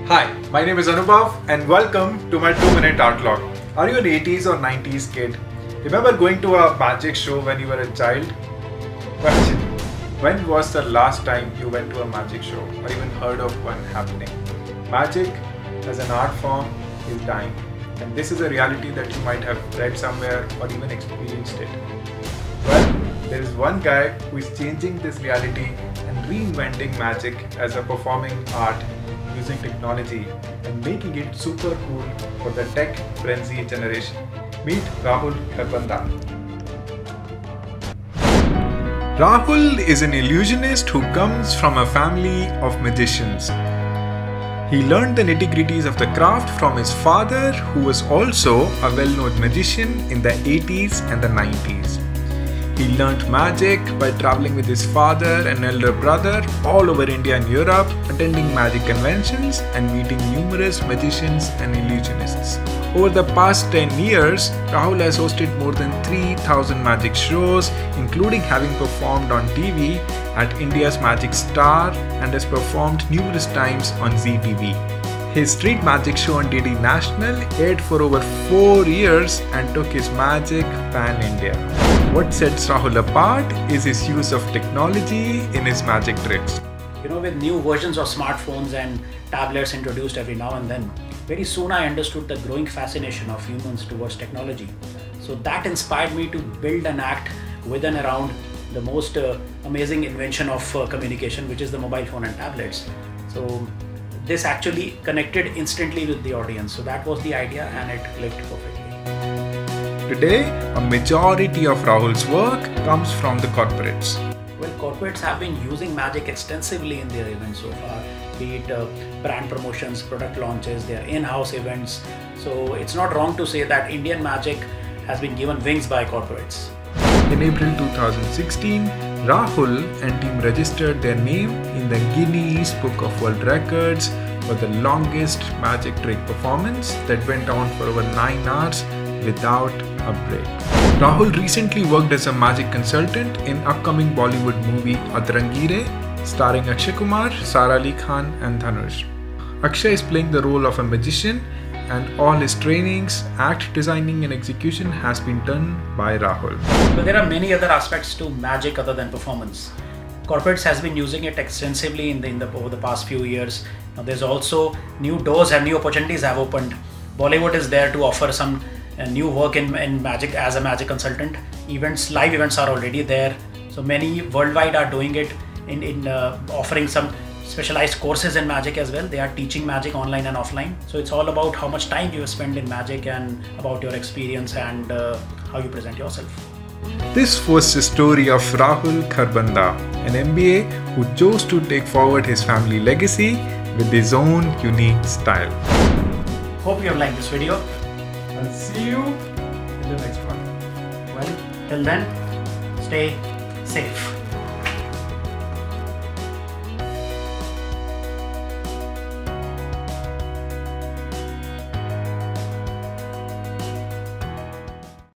Hi, my name is Anubhav and welcome to my 2-minute art log. Are you an 80s or 90s kid? Remember going to a magic show when you were a child? Question: when was the last time you went to a magic show or even heard of one happening? Magic as an art form is dying, and this is a reality that you might have read somewhere or even experienced it. Well, there is one guy who is changing this reality and reinventing magic as a performing art using technology and making it super cool for the tech frenzy generation. Meet Rahul Kharbanda. Rahul is an illusionist who comes from a family of magicians. He learned the nitty-gritties of the craft from his father, who was also a well-known magician in the 80s and the 90s. He learnt magic by traveling with his father and elder brother all over India and Europe, attending magic conventions and meeting numerous magicians and illusionists. Over the past 10 years, Rahul has hosted more than 3,000 magic shows, including having performed on TV at India's Magic Star and has performed numerous times on Zee TV. His street magic show on DD National aired for over 4 years and took his magic pan-India. What sets Rahul apart is his use of technology in his magic tricks. With new versions of smartphones and tablets introduced every now and then, very soon I understood the growing fascination of humans towards technology. So that inspired me to build an act with and around the most amazing invention of communication, which is the mobile phone and tablets. So this actually connected instantly with the audience. So that was the idea and it clicked perfectly. Today, a majority of Rahul's work comes from the corporates. Well, corporates have been using magic extensively in their events so far, be it brand promotions, product launches, their in-house events. So it's not wrong to say that Indian magic has been given wings by corporates. In April 2016, Rahul and team registered their name in the Guinness Book of World Records for the longest magic trick performance that went on for over 9 hours without a break. Rahul recently worked as a magic consultant in upcoming Bollywood movie Adrangire, starring Akshay Kumar, Sara Ali Khan and Dhanush. Akshay is playing the role of a magician, and all his trainings, act designing and execution has been done by Rahul. But there are many other aspects to magic other than performance. Corporates has been using it extensively over the past few years. Now there's also new doors and new opportunities have opened. Bollywood is there to offer some new work in magic as a magic consultant. Live events are already there. So many worldwide are doing it in offering some specialized courses in magic as well. They are teaching magic online and offline. So it's all about how much time you spend in magic and about your experience and how you present yourself. This was the story of Rahul Kharbanda, an MBA who chose to take forward his family legacy with his own unique style. Hope you have liked this video. I'll see you in the next one. Well, till then, stay safe.